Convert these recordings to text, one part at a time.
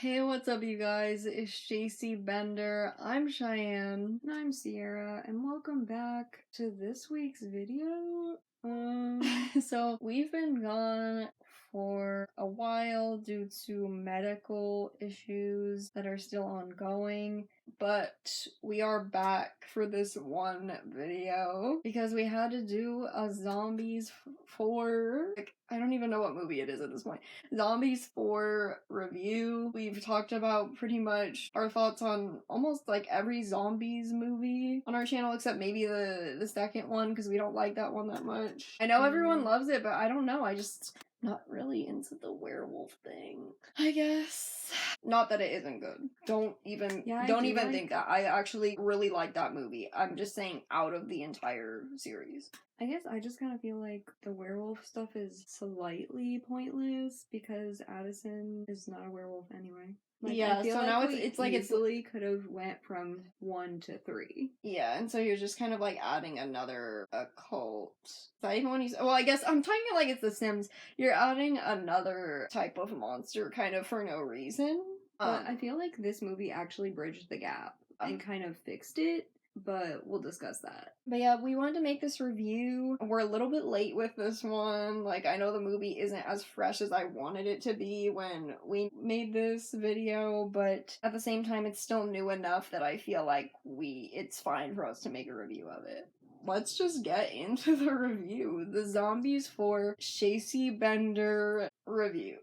Hey, what's up, you guys? It's JC Bender. I'm Cheyenne. And I'm Sierra, and welcome back to this week's video. So we've been gone for a while due to medical issues that are still ongoing, but we are back for this one video because we had to do a Zombies 4. I don't even know what movie it is at this point. Zombies 4 review. We've talked about pretty much our thoughts on almost like every zombies movie on our channel except maybe the second one because we don't like that one that much. I know everyone loves it, but I don't know. I just not really into the werewolf thing, I guess. Not that it isn't good. Don't even think that. I actually really like that movie. I'm just saying out of the entire series. I guess I just kind of feel like the werewolf stuff is slightly pointless because Addison is not a werewolf anyway. Like, yeah, so now it's like easily could have went from 1 to 3. Yeah, and so you're just kind of like adding another occult. Is that even when you? Well, I guess I'm talking like it's The Sims. You're adding another type of monster kind of for no reason. But I feel like this movie actually bridged the gap and kind of fixed it. But we'll discuss that. But yeah, we wanted to make this review. We're a little bit late with this one. Like, I know the movie isn't as fresh as I wanted it to be when we made this video, but at the same time, it's still new enough that I feel like it's fine for us to make a review of it. Let's just get into the review. The Zombies 4 Shacy Bender review.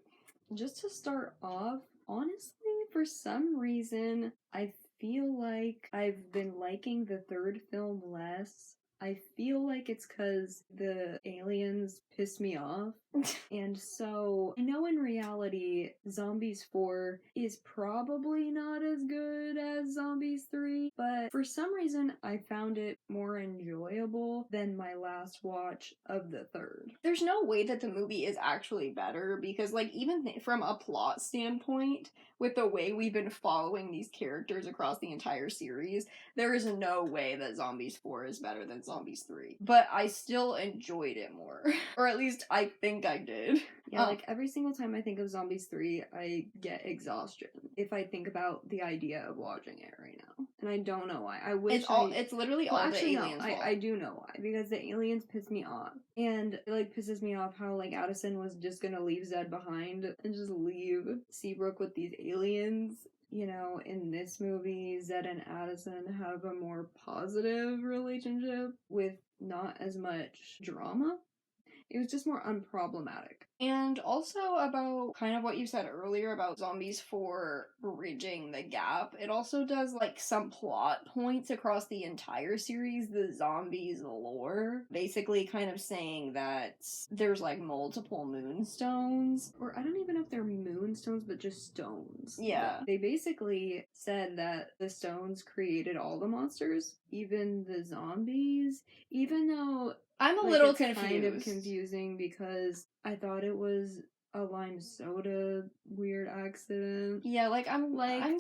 Just to start off, honestly, for some reason, I feel like I've been liking the third film less. I feel like it's because the aliens piss me off. And so, I know in reality, Zombies 4 is probably not as good as Zombies 3, but for some reason, I found it more enjoyable than my last watch of the third. There's no way that the movie is actually better because, like, even from a plot standpoint, with the way we've been following these characters across the entire series, there is no way that Zombies 4 is better than Zombies 3. But I still enjoyed it more. Or at least I think I did. Yeah, like every single time I think of Zombies 3, I get exhaustion if I think about the idea of watching it right now. And I don't know why. It's literally all the aliens' fault. I do know why. Because the aliens piss me off. And it like pisses me off how like Addison was just gonna leave Zed behind and just leave Seabrook with these aliens. You know, in this movie, Zed and Addison have a more positive relationship with not as much drama. It was just more unproblematic. And also about kind of what you said earlier about Zombies 4 bridging the gap, it also does like some plot points across the entire series, the zombies lore, basically kind of saying that there's like multiple moonstones. Or I don't even know if they're moonstones, but just stones. Yeah. They basically said that the stones created all the monsters, even the zombies, even though I'm a little confused. Kind of confusing because I thought it was a lime soda weird accident. Yeah, like I'm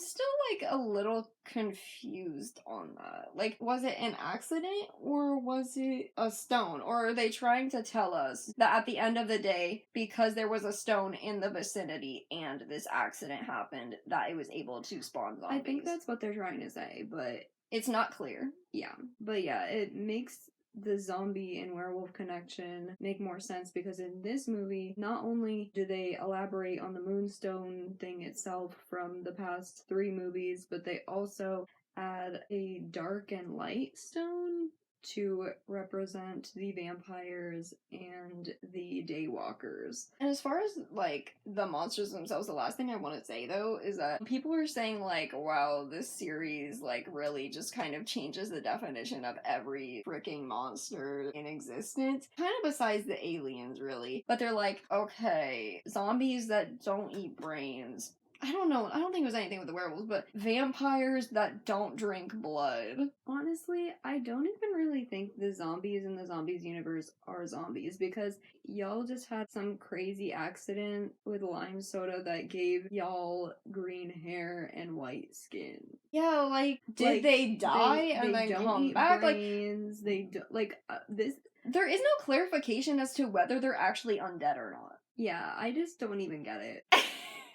still like a little confused on that. Like, was it an accident or was it a stone? Or are they trying to tell us that at the end of the day, because there was a stone in the vicinity and this accident happened, that it was able to spawn zombies? I think that's what they're trying to say, but it's not clear. Yeah, but yeah, it makes the zombie and werewolf connection make more sense because in this movie, not only do they elaborate on the moonstone thing itself from the past 3 movies, but they also add a dark and light stone to represent the vampires and the daywalkers. And as far as, like, the monsters themselves, the last thing I want to say, though, is that people are saying, like, wow, this series, like, really just kind of changes the definition of every freaking monster in existence. Kind of besides the aliens, really. But they're like, okay, zombies that don't eat brains. I don't know. I don't think it was anything with the werewolves, but vampires that don't drink blood. Honestly, I don't even really think the zombies in the zombies universe are zombies because y'all just had some crazy accident with lime soda that gave y'all green hair and white skin. Yeah, like, did they die and then come back? Brains, this. There is no clarification as to whether they're actually undead or not. Yeah, I just don't even get it.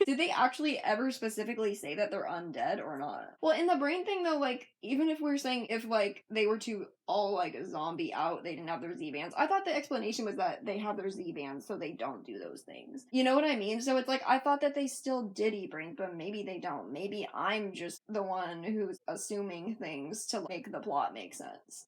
Did they actually ever specifically say that they're undead or not? Well, in the brain thing though, like, even if we're saying if like they were to all like zombie out, they didn't have their Z bands. I thought the explanation was that they have their Z bands so they don't do those things. You know what I mean? So it's like I thought that they still did eat brains, but maybe they don't. Maybe I'm just the one who's assuming things to make the plot make sense.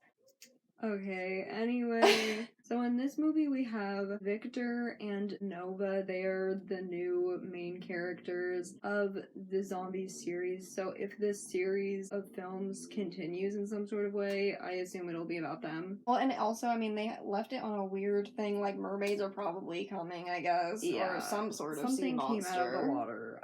Okay, anyway, so in this movie we have Victor and Nova. They are the new main characters of the Zombies series. So if this series of films continues in some sort of way, I assume it'll be about them. Well, and also, I mean, they left it on a weird thing, like mermaids are probably coming, I guess, or some sort of sea something monster. came out of the water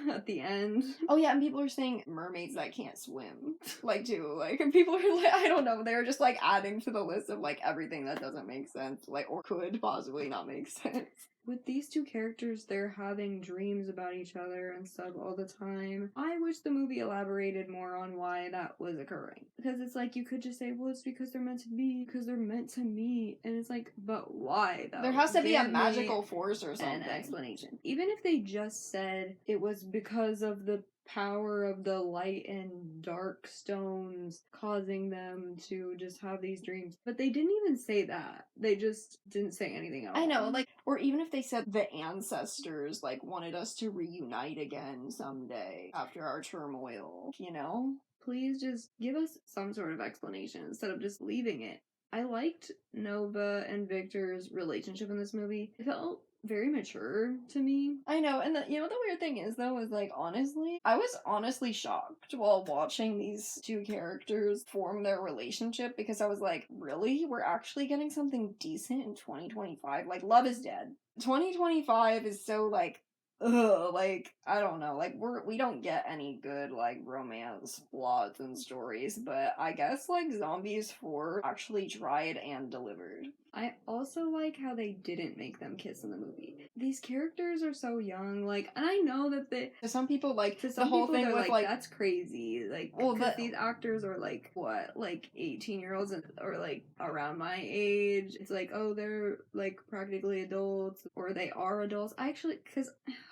at the end. Oh yeah, and people are saying mermaids that can't swim, like too, like, and people are like, I don't know, they're just like adding to the list of like everything that doesn't make sense, like, or could possibly not make sense. With these two characters, they're having dreams about each other and stuff all the time. I wish the movie elaborated more on why that was occurring. Because it's like, you could just say, well, it's because they're meant to be, because they're meant to meet. And it's like, but why, though? There has to be a Give me magical force or something. an explanation. Even if they just said it was because of the power of the light and dark stones causing them to just have these dreams. But they didn't even say that. They just didn't say anything else. I know, like, or even if they said the ancestors, like, wanted us to reunite again someday after our turmoil, you know? Please just give us some sort of explanation instead of just leaving it. I liked Nova and Victor's relationship in this movie. It felt very mature to me. I know, and the weird thing is though is like honestly, I was honestly shocked while watching these two characters form their relationship because I was like, really? We're actually getting something decent in 2025? Like Love is Dead. 2025 is so like ugh, like I don't know, like we don't get any good like romance plots and stories, but I guess like Zombies 4 actually tried and delivered. I also like how they didn't make them kiss in the movie. These characters are so young, like, and I know that To some people, like to the some whole people, thing they're with like that's crazy, like, well, because these actors are like what, like 18-year-olds or like around my age. It's like, oh, they're like practically adults, or they are adults. I actually, because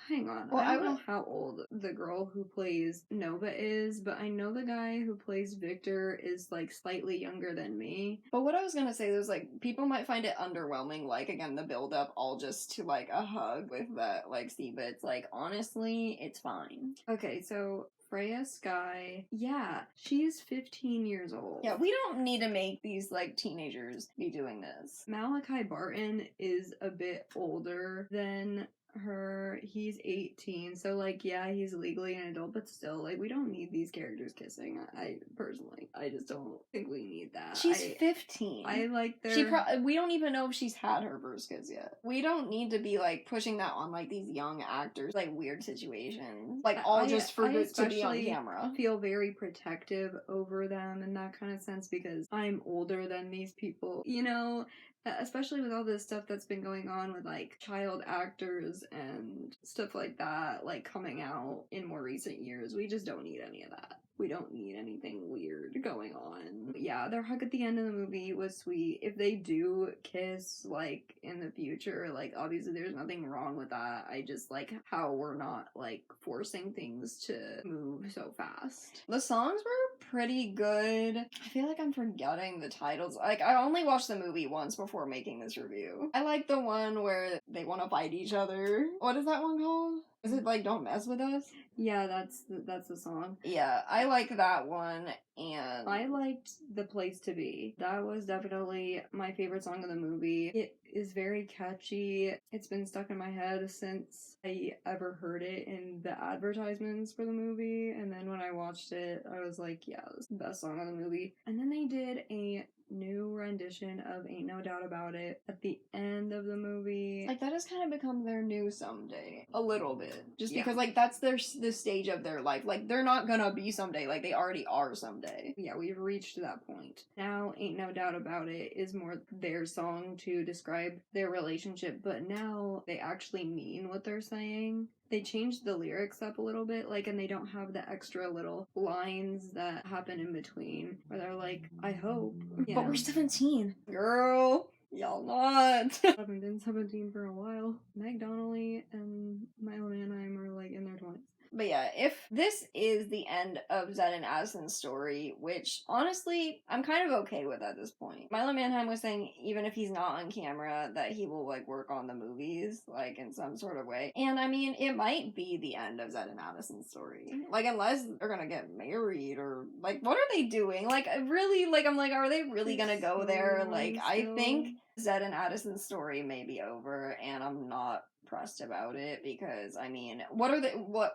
hang on, well, I don't know how old the girl who plays Nova is, but I know the guy who plays Victor is like slightly younger than me. But what I was gonna say is like people might find it underwhelming, like again the build up all just to like a hug with that like scene, but it's like honestly it's fine. Okay, so Freya Sky, yeah, she's 15 years old. Yeah, we don't need to make these like teenagers be doing this. Malachi Barton is a bit older than her. He's 18, so like, yeah, he's legally an adult, but still, like, we don't need these characters kissing. I personally, I just don't think we need that. She's 15. I like their we don't even know if she's had her first kiss yet. We don't need to be like pushing that on like these young actors, like weird situations, like all just for good to be on camera. Feel very protective over them in that kind of sense because I'm older than these people, you know. Especially with all this stuff that's been going on with like child actors and stuff like that, like coming out in more recent years, we just don't need any of that. We don't need anything weird going on. Yeah, their hug at the end of the movie was sweet. If they do kiss, like, in the future, like, obviously there's nothing wrong with that. I just like how we're not, like, forcing things to move so fast. The songs were pretty good. I feel like I'm forgetting the titles. Like, I only watched the movie once before making this review. I like the one where they want to fight each other. What is that one called? Is it like Don't Mess With Us? Yeah, that's the song. Yeah, I like that one, and I liked The Place to Be. That was definitely my favorite song of the movie. It is very catchy. It's been stuck in my head since I ever heard it in the advertisements for the movie, and then when I watched it, I was like, yeah, this is the best song of the movie. And then they did a new rendition of Ain't No Doubt About It at the end of the movie. Like, that has kind of become their new someday. A little bit. Just because, like, that's the stage of their life. Like, they're not gonna be someday. Like, they already are someday. Yeah, we've reached that point. Now, Ain't No Doubt About It is more their song to describe their relationship, but now they actually mean what they're saying. They changed the lyrics up a little bit, like, and they don't have the extra little lines that happen in between where they're like, I hope. But we're 17. Girl. Y'all not. I haven't been 17 for a while. Meg Donnelly and Milo Manheim are like in their 20s. But yeah, if this is the end of Zed and Addison's story, which honestly I'm kind of okay with at this point. Milo Manheim was saying even if he's not on camera, that he will like work on the movies, like in some sort of way. And I mean, it might be the end of Zed and Addison's story. Like unless they're gonna get married or like what are they doing? Like really, like I'm like, are they really gonna go there? Like I think Zed and Addison's story may be over, and I'm not pressed about it because I mean, what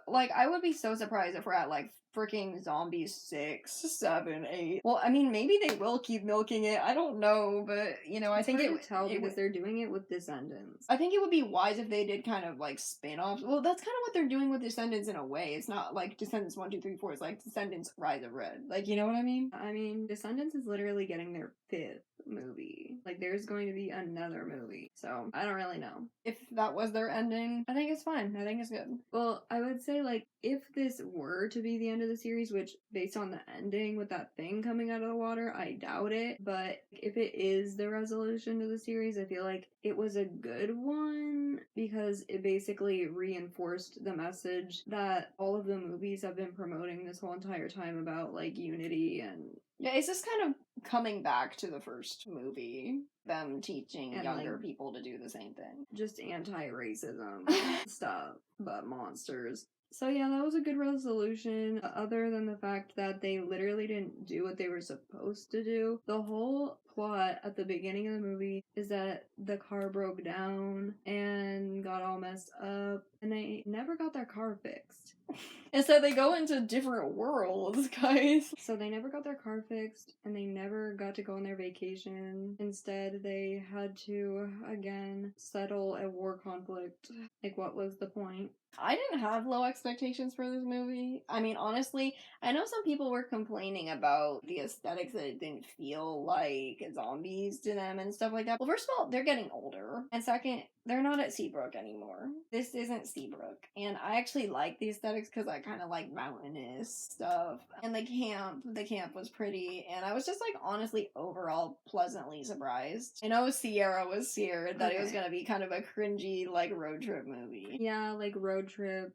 like I would be so surprised if we're at like freaking zombies 6, 7, 8. Well, I mean, maybe they will keep milking it. I don't know, but you know, I think hard to tell because they're doing it with Descendants. I think it would be wise if they did kind of like spin-offs. Well, that's kind of what they're doing with Descendants in a way. It's not like Descendants 1, 2, 3, 4. It's like Descendants Rise of Red. Like, you know what I mean? I mean, Descendants is literally getting their 5th movie. Like, there's going to be another movie. So, I don't really know. If that was their ending, I think it's fine. I think it's good. Well, I would say, like, if this were to be the end of the series, which, based on the ending with that thing coming out of the water, I doubt it. But if it is the resolution to the series, I feel like it was a good one because it basically reinforced the message that all of the movies have been promoting this whole entire time about, like, unity and yeah, it's just kind of coming back to the first movie, them teaching and, younger like, people to do the same thing. Just anti-racism stuff, but monsters. So yeah, that was a good resolution, other than the fact that they literally didn't do what they were supposed to do. The whole plot at the beginning of the movie is that the car broke down and got all messed up, and they never got their car fixed. Instead, they go into different worlds, guys. So they never got their car fixed, and they never got to go on their vacation. Instead, they had to, again, settle a war conflict. Like, what was the point? I didn't have low expectations for this movie. I mean, honestly, I know some people were complaining about the aesthetics that it didn't feel like zombies to them and stuff like that. Well, first of all, they're getting older. And second, they're not at Seabrook anymore. This isn't Seabrook. And I actually like the aesthetics because I kind of like mountainous stuff. And the camp was pretty. And I was just like honestly overall pleasantly surprised. I know Sierra was scared that it was going to be kind of a cringy like road trip movie. Yeah, like road trip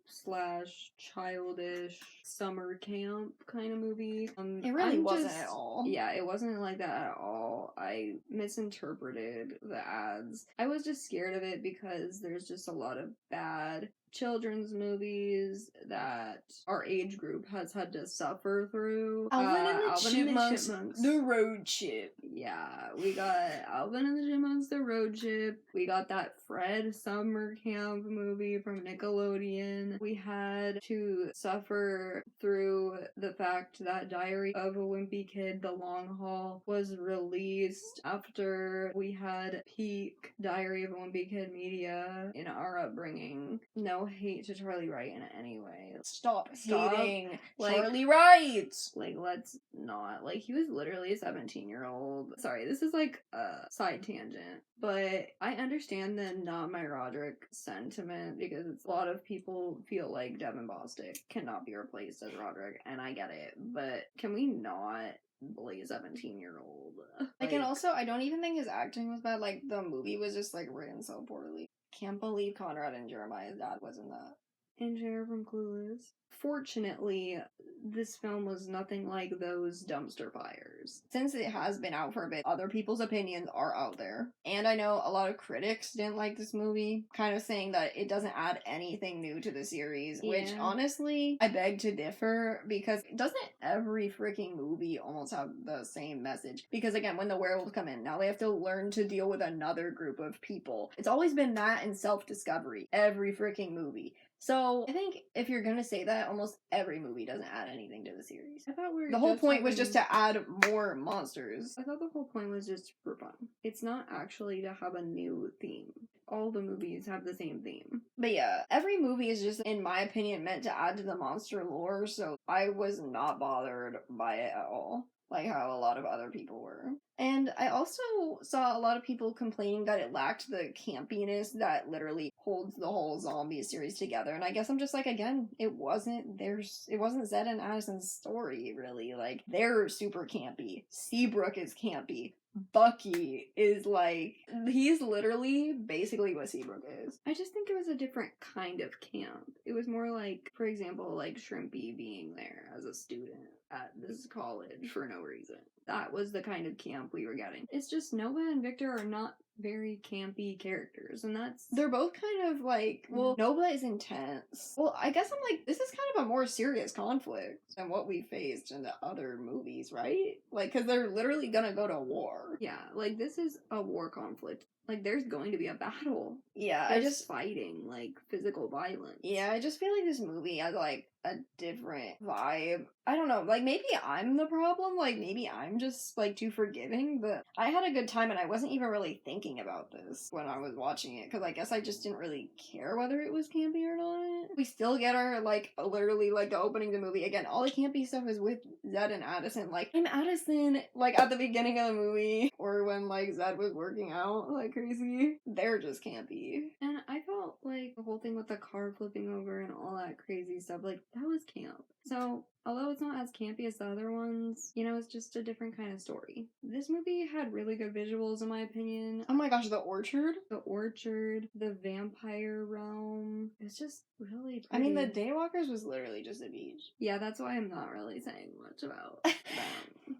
/ childish summer camp kind of movie. It really wasn't at all. Yeah, it wasn't like that at all. I misinterpreted the ads. I was just scared of it because there's just a lot of bad children's movies that our age group has had to suffer through. Alvin and the Chipmunks, The Road Trip. Yeah, we got Alvin and the Chipmunks, The Road Trip. We got that Fred summer camp movie from Nickelodeon. We had to suffer through the fact that Diary of a Wimpy Kid, The Long Haul, was released after we had peak Diary of a Wimpy Kid media in our upbringing. No hate to Charlie Wright in any way. Stop hating like, Charlie Wright. Like, let's not. Like, he was literally a 17-year-old. Sorry, this is like a side tangent. But I understand the not my Roderick sentiment because a lot of people feel like Devin Bostick cannot be replaced as Roderick, and I get it. But can we not bully a 17-year-old? Like, and also, I don't even think his acting was bad. Like, the movie was just, like, written so poorly. Can't believe Conrad and Jeremiah's dad was in that. And Jer from Clueless. Fortunately, this film was nothing like those dumpster fires. Since it has been out for a bit, other people's opinions are out there. And I know a lot of critics didn't like this movie, kind of saying that it doesn't add anything new to the series, which honestly, I beg to differ because doesn't every freaking movie almost have the same message? Because again, when the werewolves come in, now they have to learn to deal with another group of people. It's always been that and self-discovery, every freaking movie. So, I think if you're gonna say that, almost every movie doesn't add anything to the series. I thought the whole point was just to add more monsters. I thought the whole point was just for fun. It's not actually to have a new theme. All the movies have the same theme. But yeah, every movie is just, in my opinion, meant to add to the monster lore, so I was not bothered by it at all. Like how a lot of other people were. And I also saw a lot of people complaining that it lacked the campiness that literally holds the whole zombie series together. And I guess I'm just like, again, it wasn't Zed and Addison's story, really. Like, they're super campy. Seabrook is campy. Bucky is like, he's literally basically what Seabrook is. I just think it was a different kind of camp. It was more like, for example, like Shrimpy being there as a student at this college for no reason. That was the kind of camp we were getting. It's just Nova and Victor are not very campy characters, and they're both kind of like, well, Nova is intense. Well, I guess I'm like, this is kind of a more serious conflict than what we faced in the other movies, right? Like, because they're literally gonna go to war. Yeah, like, this is a war conflict. Like, there's going to be a battle. Yeah, There's just fighting, like, physical violence. Yeah, I just feel like this movie has, like, a different vibe. I don't know, like, maybe I'm the problem, like, maybe I'm just, like, too forgiving, but I had a good time and I wasn't even really thinking about this when I was watching it, because I guess I just didn't really care whether it was campy or not. We still get our, like, literally, like, the opening of the movie, again, all the campy stuff is with Zed and Addison, like, I'm Addison, like, at the beginning of the movie, or when, like, Zed was working out, like, crazy. They're just campy. And I felt like the whole thing with the car flipping over and all that crazy stuff, like, that was camp. So, although it's not as campy as the other ones, you know, it's just a different kind of story. This movie had really good visuals, in my opinion. Oh my gosh, the orchard? The orchard, the vampire realm. It's just really pretty. I mean, the Daywalkers was literally just a beach. Yeah, that's why I'm not really saying much about them.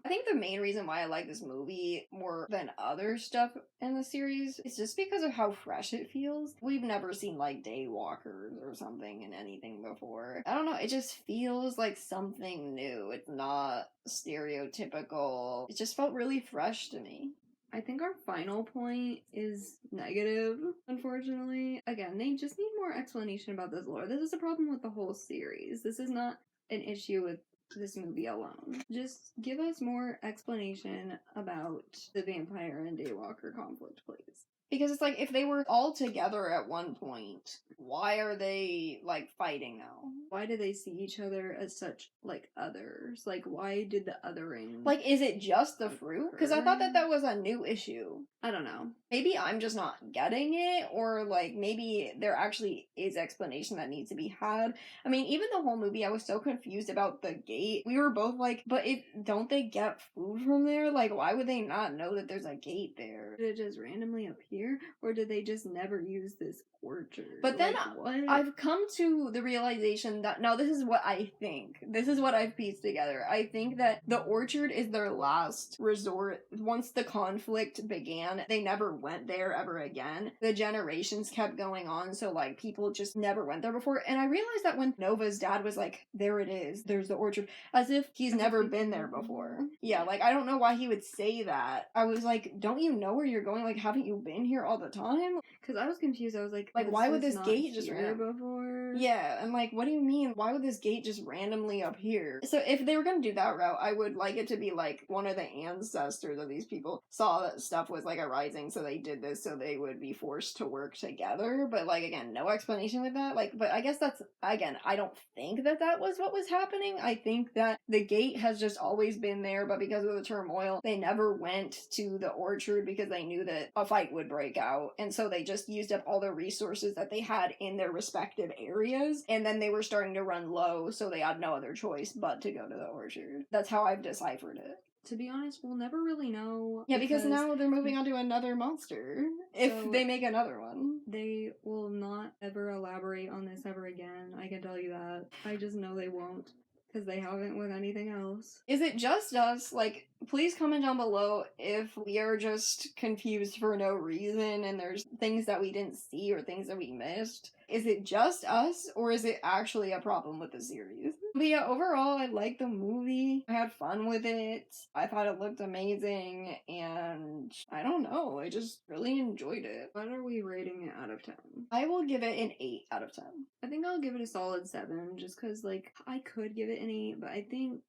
I think the main reason why I like this movie more than other stuff in the series is just because of how fresh it feels. We've never seen like Daywalkers or something in anything before. I don't know, it just feels like something new. It's not stereotypical. It just felt really fresh to me. I think our final point is negative, unfortunately. Again, they just need more explanation about this lore. This is a problem with the whole series. This is not an issue with this movie alone. Just give us more explanation about the vampire and Daywalker conflict, please. Because it's like, if they were all together at one point, why are they, like, fighting now? Why do they see each other as such, like, others? Like, why did the othering... Like, is it just the fruit? Because I thought that was a new issue. I don't know. Maybe I'm just not getting it, or, like, maybe there actually is explanation that needs to be had. I mean, even the whole movie, I was so confused about the gate. We were both like, but don't they get food from there? Like, why would they not know that there's a gate there? Did it just randomly appear? Or did they just never use this orchard? But then what? I've come to the realization that, no, this is what I think. This is what I've pieced together. I think that the orchard is their last resort. Once the conflict began, they never went there ever again. The generations kept going on, so like people just never went there before. And I realized that when Nova's dad was like, there it is, there's the orchard, as if he's never been there before. Yeah, like I don't know why he would say that. I was like, don't you know where you're going? Like, haven't you been here all the time? Because I was confused. I was like, why would this gate just before? Yeah, and like, what do you mean? Why would this gate just randomly appear? So if they were gonna do that route, I would like it to be like one of the ancestors of these people saw that stuff was like arising, so they did this so they would be forced to work together. But like, again, no explanation with that. Like, but I guess that's, again, I don't think that was what was happening. I think that the gate has just always been there, but because of the turmoil, they never went to the orchard because they knew that a fight would break out, and so they just used up all the resources that they had in their respective areas, and then they were starting to run low, so they had no other choice but to go to the orchard. That's how I've deciphered it. To be honest, we'll never really know. Yeah, because now they're moving on to another monster. If they make another one. They will not ever elaborate on this ever again. I can tell you that. I just know they won't. Because they haven't with anything else. Is it just us? Like, please comment down below if we are just confused for no reason and there's things that we didn't see or things that we missed. Is it just us, or is it actually a problem with the series? But yeah, overall, I liked the movie. I had fun with it. I thought it looked amazing, and I don't know, I just really enjoyed it. What are we rating it out of 10? I will give it an 8 out of 10. I think I'll give it a solid 7, just because, like, I could give it an 8, but I think...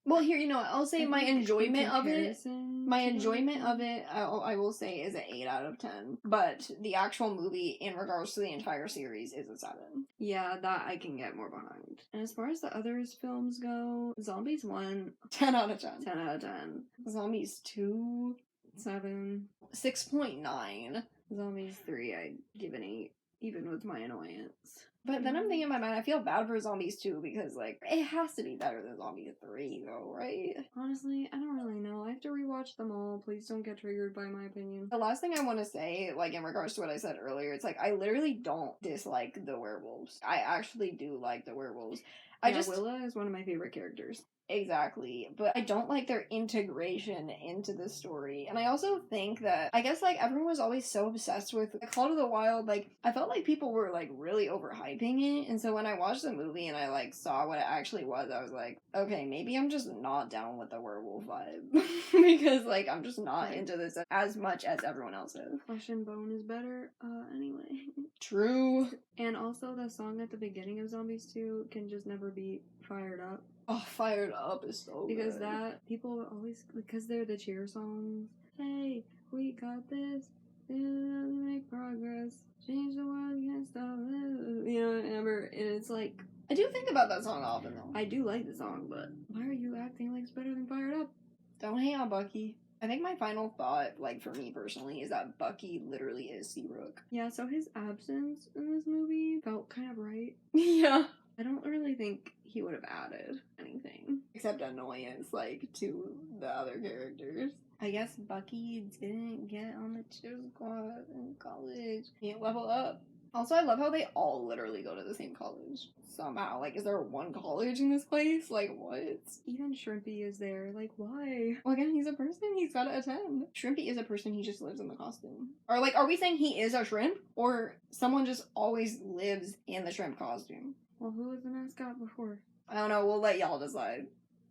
Well, here, you know what, I'll say my enjoyment of it, I will say is an 8 out of 10. But the actual movie, in regards to the entire series, is a 7. Yeah, that I can get more behind. And as far as the others films go, Zombies 1... 10 out of 10. 10 out of 10. Zombies 2... 7. 6.9. Zombies 3, I'd give an 8. even with my annoyance. But then I'm thinking in my mind, I feel bad for Zombies 2 because, like, it has to be better than Zombies 3, though, right? Honestly, I don't really know. I have to rewatch them all. Please don't get triggered by my opinion. The last thing I want to say, like, in regards to what I said earlier, it's like, I literally don't dislike the werewolves. I actually do like the werewolves. Willa is one of my favorite characters. Exactly, but I don't like their integration into the story. And I also think that, I guess, like, everyone was always so obsessed with Call to the Wild, like, I felt like people were, like, really overhyping it, and so when I watched the movie and I, like, saw what it actually was, I was like, okay, maybe I'm just not down with the werewolf vibe. Because, like, I'm just not into this as much as everyone else is. Flesh and Bone is better, anyway. True. And also, the song at the beginning of Zombies 2 can just never be Fired Up. Oh, Fired Up is so because good. that people always, because they're the cheer songs. Hey, we got this. Make progress. Change the world, you can't stop it. You know, whatever. And it's like, I do think about that song often though. I do like the song, but why are you acting like it's better than Fired Up? Don't hate on Bucky. I think my final thought, like, for me personally, is that Bucky literally is Seabrook. Yeah, so his absence in this movie felt kind of right. Yeah. I don't really think he would have added anything. Except annoyance, like, to the other characters. I guess Bucky didn't get on the cheer squad in college. Can't level up. Also, I love how they all literally go to the same college. Somehow. Like, is there one college in this place? Like, what? Even Shrimpy is there. Like, why? Well, again, he's a person. He's gotta attend. Shrimpy is a person. He just lives in the costume. Or, like, are we saying he is a shrimp? Or someone just always lives in the shrimp costume? Well, who was the mascot before? I don't know. We'll let y'all decide.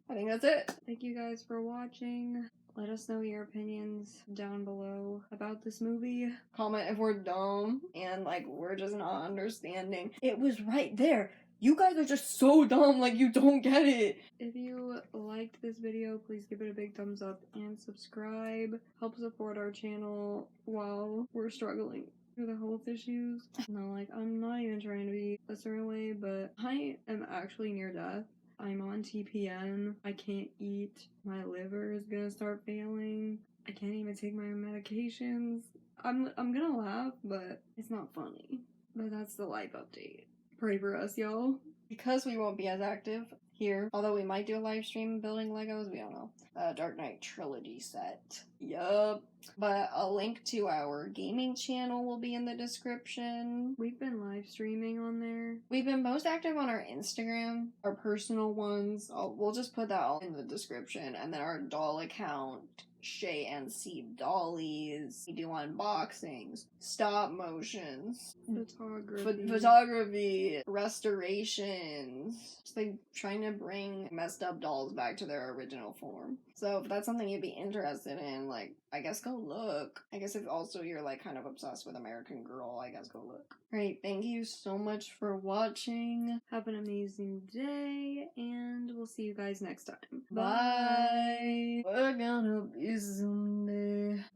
I think that's it. Thank you guys for watching. Let us know your opinions down below about this movie. Comment if we're dumb and, like, we're just not understanding. It was right there. You guys are just so dumb, like, you don't get it. If you liked this video, please give it a big thumbs up and subscribe. Help support our channel while we're struggling through the health issues. No, like, I'm not even trying to be a certain way, but I am actually near death. I'm on TPN. I can't eat. My liver is gonna start failing. I can't even take my medications. I'm gonna laugh, but it's not funny. But that's the life update. Pray for us, y'all. Because we won't be as active here, although we might do a live stream building Legos, we don't know. Dark Knight Trilogy set. Yup. But a link to our gaming channel will be in the description. We've been live streaming on there. We've been most active on our Instagram, our personal ones. We'll just put that all in the description. And then our doll account, Shay and C Dollies. We do unboxings, stop motions, photography, restorations. Just like trying to bring messed up dolls back to their original form. So if that's something you'd be interested in, like, I guess go look. I guess if also you're like kind of obsessed with American Girl, I guess go look. Great, thank you so much for watching. Have an amazing day, and we'll see you guys next time. Bye. We're gonna be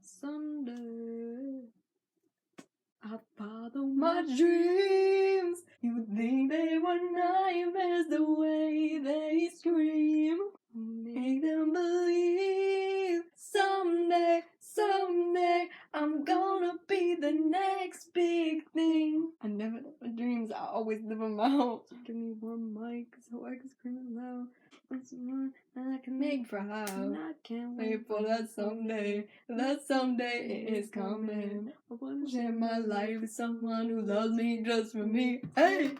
someday. I follow my dreams. You would think they were nightmares the way they scream. Make them believe someday I'm gonna be the next big thing. I never live my dreams, I always live them out. Give me one mic so I can scream it loud. That's one I can Make proud. I can't Wait for that someday. That someday it is coming. I wanna share my life with someone who loves me just for me. Hey!